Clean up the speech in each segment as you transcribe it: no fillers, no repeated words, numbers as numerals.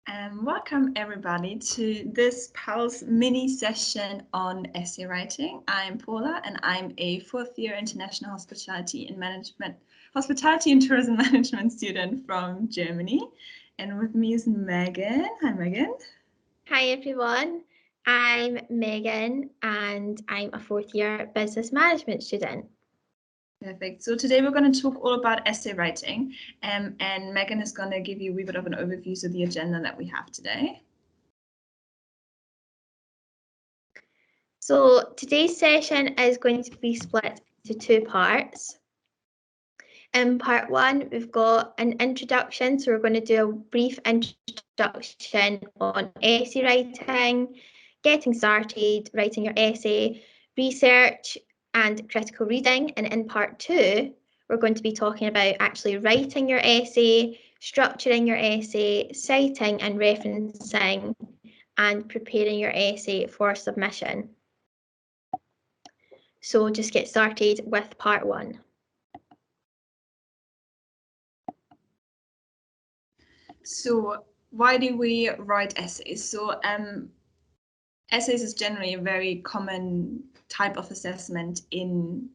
Welcome everybody to this Pulse mini session on essay writing. I'm Paula and I'm a fourth year international hospitality and tourism management student from Germany. And with me is Megan. Hi Megan. Hi everyone, I'm Megan and I'm a fourth year business management student. Perfect. So today we're going to talk all about essay writing, and Megan is going to give you a wee bit of an overview of the agenda that we have today. So today's session is going to be split into two parts. In part one, we've got an introduction, so we're going to do a brief introduction on essay writing, getting started, writing your essay, research and critical reading. And in part two, we're going to be talking about actually writing your essay, structuring your essay, citing and referencing, and preparing your essay for submission. So just get started with part one. So why do we write essays? So essays is generally a very common type of assessment in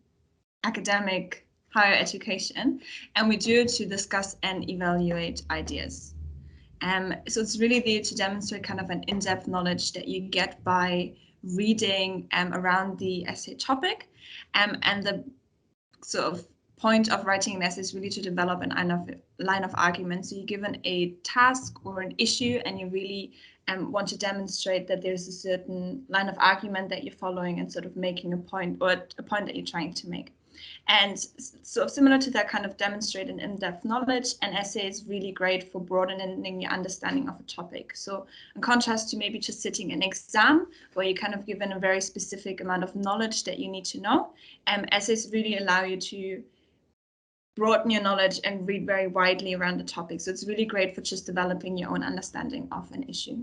academic higher education, and we do it to discuss and evaluate ideas. So it's really there to demonstrate kind of an in-depth knowledge that you get by reading around the essay topic, and the sort of point of writing an essay is really to develop an line of argument. So you're given a task or an issue, and you really want to demonstrate that there's a certain line of argument that you're following and sort of making a point, or a point that you're trying to make. And so similar to that kind of demonstrate an in-depth knowledge, an essay is really great for broadening your understanding of a topic. So in contrast to maybe just sitting an exam where you're kind of given a very specific amount of knowledge that you need to know, essays really allow you to broaden your knowledge and read very widely around the topic. So it's really great for just developing your own understanding of an issue.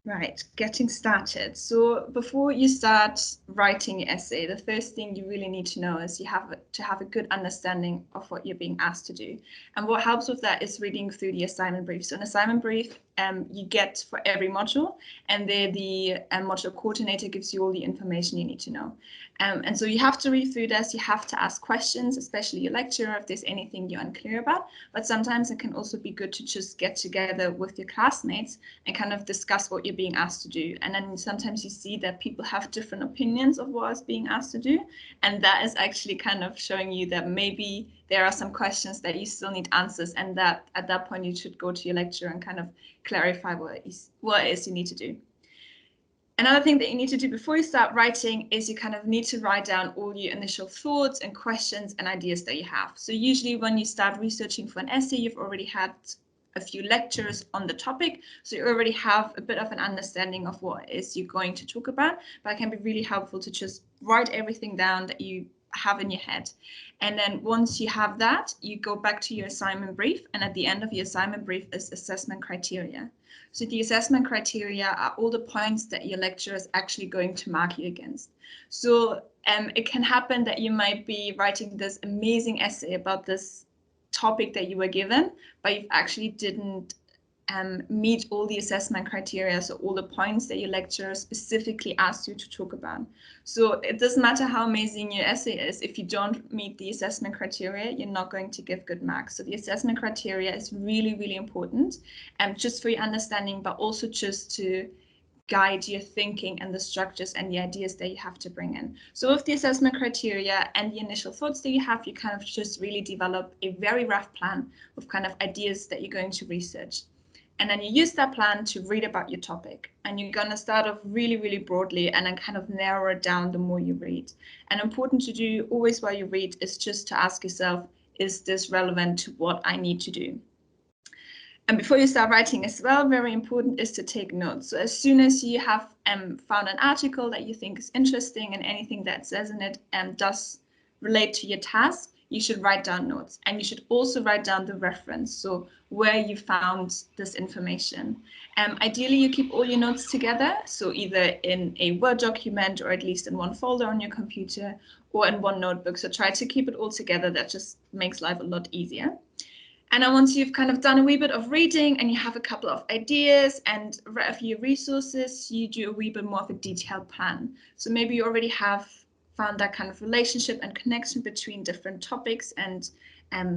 Right, getting started. So before you start writing your essay, the first thing you really need to know is you have to have a good understanding of what you're being asked to do. And what helps with that is reading through the assignment brief. So an assignment brief you get for every module, and there the module coordinator gives you all the information you need to know. And so you have to read through this, you have to ask questions, especially your lecturer, if there's anything you're unclear about. But sometimes it can also be good to just get together with your classmates and kind of discuss what you're being asked to do. And then sometimes you see that people have different opinions of what is being asked to do. And that is actually kind of showing you that maybe there are some questions that you still need answers, and that at that point you should go to your lecturer and kind of clarify what it is you need to do. Another thing that you need to do before you start writing is you kind of need to write down all your initial thoughts and questions and ideas that you have. So usually when you start researching for an essay, you've already had a few lectures on the topic, so you already have a bit of an understanding of what it is you're going to talk about, but it can be really helpful to just write everything down that you have in your head. And then once you have that, you go back to your assignment brief, and at the end of your assignment brief is assessment criteria. So the assessment criteria are all the points that your lecturer is actually going to mark you against. So it can happen that you might be writing this amazing essay about this topic that you were given, but you actually didn't meet all the assessment criteria, so all the points that your lecturer specifically asked you to talk about. So it doesn't matter how amazing your essay is, if you don't meet the assessment criteria, you're not going to give good marks. So the assessment criteria is really, really important, just for your understanding, but also just to guide your thinking and the structures and the ideas that you have to bring in. So with the assessment criteria and the initial thoughts that you have, you kind of just really develop a very rough plan of kind of ideas that you're going to research. And then you use that plan to read about your topic. And you're going to start off really, really broadly and then kind of narrow it down the more you read. And important to do always while you read is just to ask yourself, is this relevant to what I need to do? And before you start writing as well, very important is to take notes. So as soon as you have found an article that you think is interesting and anything that says in it does relate to your task, you should write down notes. And you should also write down the reference, so where you found this information. Ideally, you keep all your notes together, so either in a Word document or at least in one folder on your computer or in one notebook. So try to keep it all together. That just makes life a lot easier. And then once you've kind of done a wee bit of reading and you have a couple of ideas and read a few resources, you do a wee bit more of a detailed plan. So maybe you already have found that kind of relationship and connection between different topics and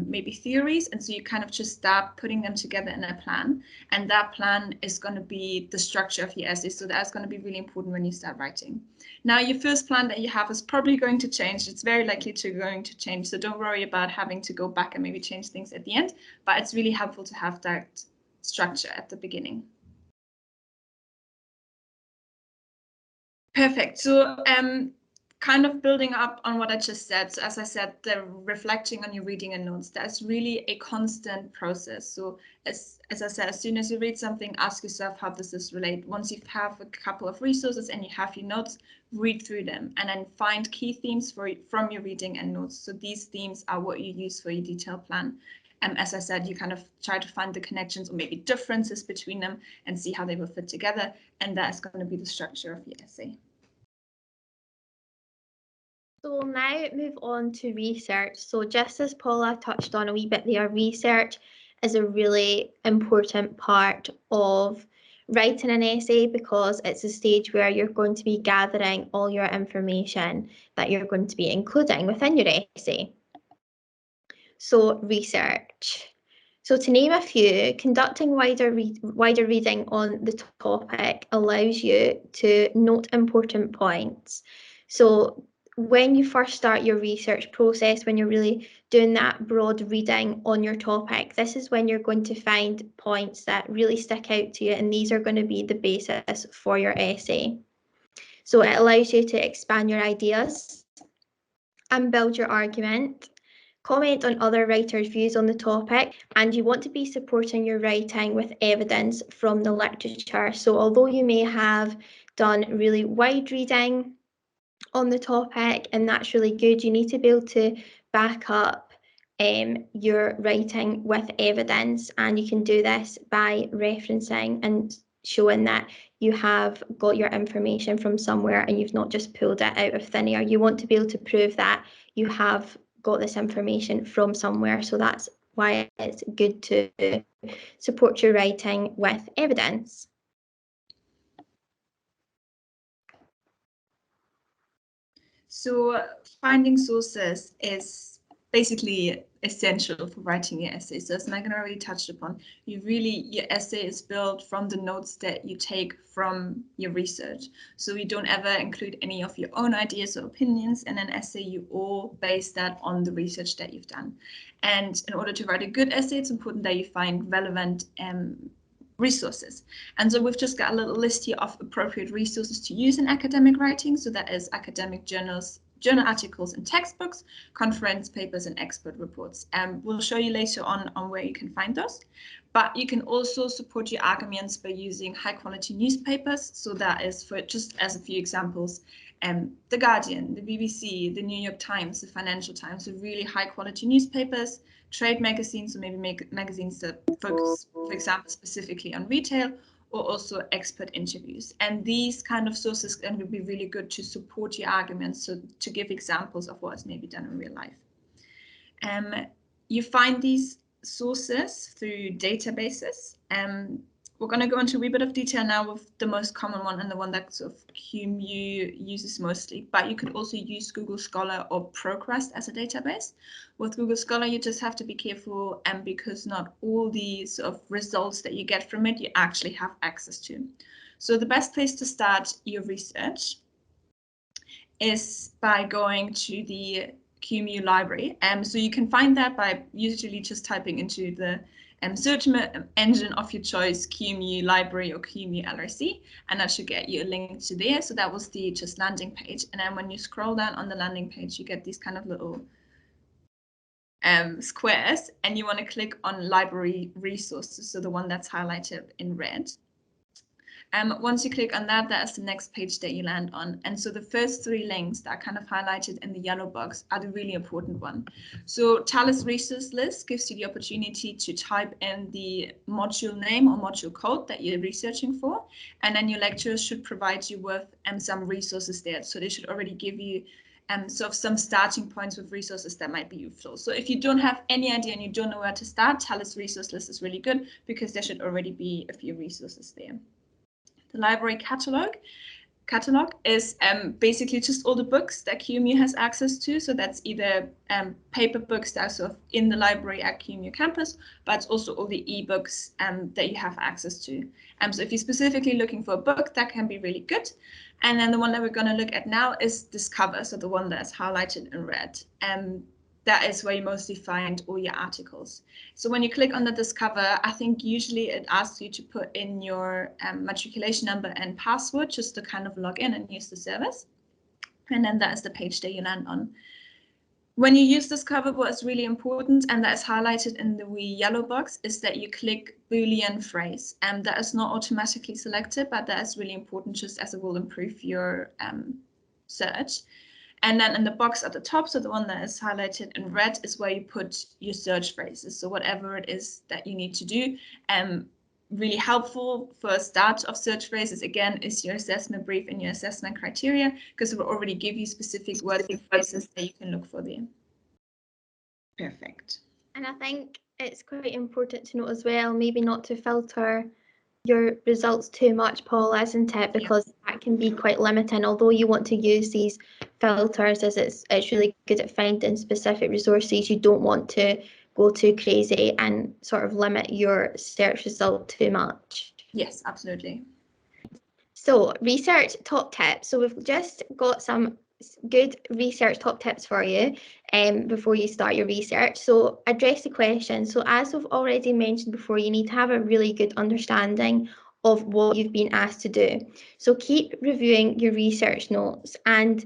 maybe theories. And so you kind of just start putting them together in a plan. And that plan is going to be the structure of your essay. So that's going to be really important when you start writing. Now, your first plan that you have is probably going to change. It's very likely going to change. So don't worry about having to go back and maybe change things at the end. But it's really helpful to have that structure at the beginning. Perfect. So kind of building up on what I just said. So as I said, the reflecting on your reading and notes, that's really a constant process. So as I said, as soon as you read something, ask yourself, how does this relate? Once you have a couple of resources and you have your notes, read through them and then find key themes from your reading and notes. So these themes are what you use for your detailed plan. As I said, you kind of try to find the connections or maybe differences between them and see how they will fit together. And that's going to be the structure of your essay. So we'll now move on to research. So just as Paula touched on a wee bit there, research is a really important part of writing an essay because it's a stage where you're going to be gathering all your information that you're going to be including within your essay. So research. So to name a few, conducting wider reading on the topic allows you to note important points. So when you first start your research process, when you're really doing that broad reading on your topic, this is when you're going to find points that really stick out to you, and these are going to be the basis for your essay. So it allows you to expand your ideas and build your argument, comment on other writers' views on the topic, and you want to be supporting your writing with evidence from the literature. So although you may have done really wide reading on the topic, and that's really good, you need to be able to back up your writing with evidence, and you can do this by referencing and showing that you have got your information from somewhere and you've not just pulled it out of thin air. You want to be able to prove that you have got this information from somewhere, so that's why it's good to support your writing with evidence. So finding sources is basically essential for writing your essay. So as Megan already touched upon, your essay is built from the notes that you take from your research. So you don't ever include any of your own ideas or opinions in an essay. You all base that on the research that you've done. And in order to write a good essay, it's important that you find relevant resources. And so we've just got a little list here of appropriate resources to use in academic writing. So that is academic journals, journal articles and textbooks, conference papers and expert reports. We'll show you later on where you can find those. But you can also support your arguments by using high quality newspapers. So that is, for just as a few examples, The Guardian, the BBC, the New York Times, the Financial Times, so really high quality newspapers, trade magazines, or maybe magazines that focus, for example, specifically on retail, or also expert interviews. And these kind of sources can be really good to support your arguments, so to give examples of what's maybe done in real life. You find these sources through databases. We're going to go into a wee bit of detail now with the most common one and the one that sort of QMU uses mostly, but you could also use Google Scholar or ProQuest as a database. With Google Scholar, you just have to be careful because not all the sort of results that you get from it, you actually have access to. So the best place to start your research is by going to the QMU library. So you can find that by usually just typing into the search engine of your choice, QMU library or QMU LRC, and that should get you a link to there. So that was the just landing page. And then when you scroll down on the landing page, you get these kind of little squares, and you want to click on library resources, so the one that's highlighted in red. Once you click on that, that is the next page that you land on. And so the first three links that are kind of highlighted in the yellow box are the really important one. So Thales Resource List gives you the opportunity to type in the module name or module code that you're researching for. And then your lecturers should provide you with some resources there. So they should already give you sort of some starting points with resources that might be useful. So if you don't have any idea and you don't know where to start, TALIS resource list is really good because there should already be a few resources there. The library catalog is basically just all the books that QEMU has access to. So that's either paper books that are sort of in the library at QEMU campus, but it's also all the ebooks that you have access to. So if you're specifically looking for a book, that can be really good. And then the one that we're going to look at now is Discover, so the one that is highlighted in red. That is where you mostly find all your articles. So when you click on the Discover, I think usually it asks you to put in your matriculation number and password just to kind of log in and use the service. And then that is the page that you land on. When you use Discover, what is really important, and that is highlighted in the wee yellow box, is that you click Boolean phrase. And that is not automatically selected, but that is really important just as it will improve your search. And then in the box at the top, so the one that is highlighted in red, is where you put your search phrases. So whatever it is that you need to do. Really helpful for a start of search phrases, again, is your assessment brief and your assessment criteria, because it will already give you specific words and phrases that you can look for there. Perfect. And I think it's quite important to note as well, maybe not to filter your results too much, Paul, isn't it? Because that can be quite limiting. Although you want to use these filters as it's really good at finding specific resources, you don't want to go too crazy and sort of limit your search result too much. Yes, absolutely. So research top tips. So we've just got some good research top tips for you before you start your research. So address the question. So as we've already mentioned before, you need to have a really good understanding of what you've been asked to do. So keep reviewing your research notes, and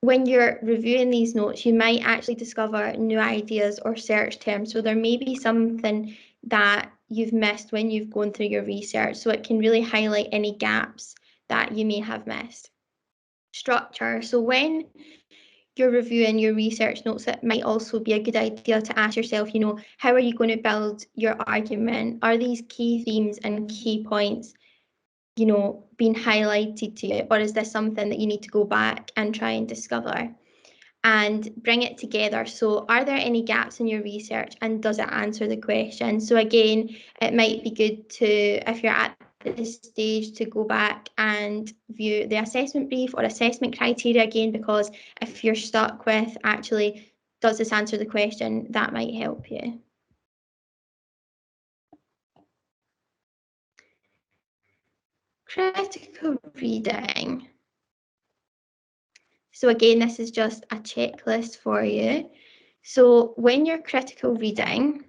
when you're reviewing these notes, you might actually discover new ideas or search terms. So there may be something that you've missed when you've gone through your research. So it can really highlight any gaps that you may have missed. Structure. So when you're reviewing your research notes, it might also be a good idea to ask yourself, how are you going to build your argument? Are these key themes and key points being highlighted to you, or is this something that you need to go back and try and discover and bring it together? So are there any gaps in your research, and does it answer the question? So again, it might be good to, if you're at this stage, to go back and view the assessment brief or assessment criteria again, because if you're stuck with actually, does this answer the question, that might help you. Critical reading. So again, this is just a checklist for you. So when you're critical reading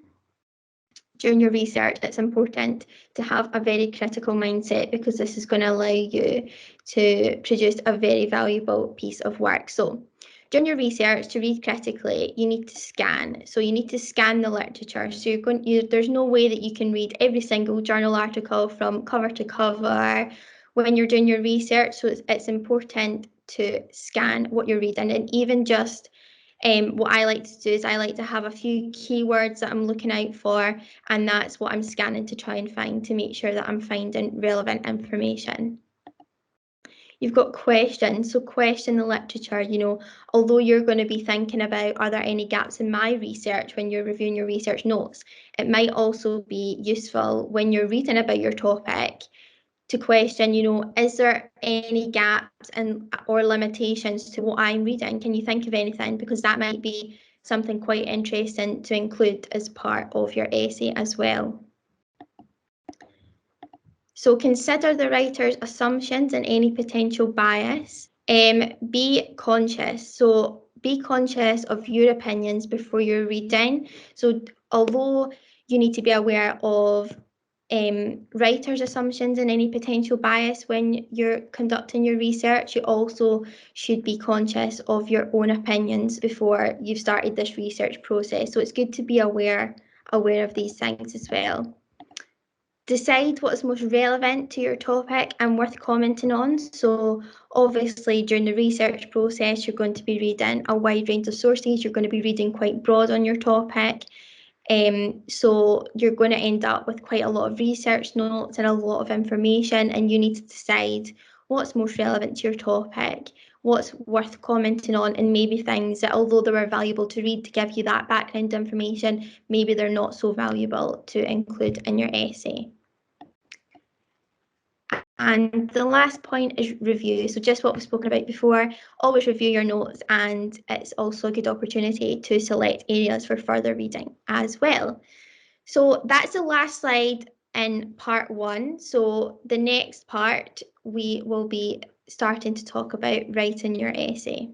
during your research, it's important to have a very critical mindset, because this is going to allow you to produce a very valuable piece of work. So during your research, to read critically, you need to scan. So you need to scan the literature. So there's no way that you can read every single journal article from cover to cover when you're doing your research. So it's important to scan what you're reading. And even just what I like to do is I like to have a few keywords that I'm looking out for, and that's what I'm scanning to try and find, to make sure that I'm finding relevant information. You've got questions, so question the literature. Although you're going to be thinking about, are there any gaps in my research when you're reviewing your research notes, it might also be useful when you're reading about your topic to question, is there any gaps or limitations to what I'm reading? Can you think of anything? Because that might be something quite interesting to include as part of your essay as well. So consider the writer's assumptions and any potential bias. Be conscious. So be conscious of your opinions before you're reading. So although you need to be aware of writer's assumptions and any potential bias when you're conducting your research, you also should be conscious of your own opinions before you've started this research process. So it's good to be aware of these things as well. Decide what is most relevant to your topic and worth commenting on. So obviously during the research process, you're going to be reading a wide range of sources. You're going to be reading quite broad on your topic. So you're going to end up with quite a lot of research notes and a lot of information, and you need to decide what's most relevant to your topic, what's worth commenting on, and maybe things that, although they were valuable to read to give you that background information, maybe they're not so valuable to include in your essay. And the last point is review. So just what we've spoken about before, always review your notes, and it's also a good opportunity to select areas for further reading as well. So that's the last slide in part 1. So the next part, we will be starting to talk about writing your essay.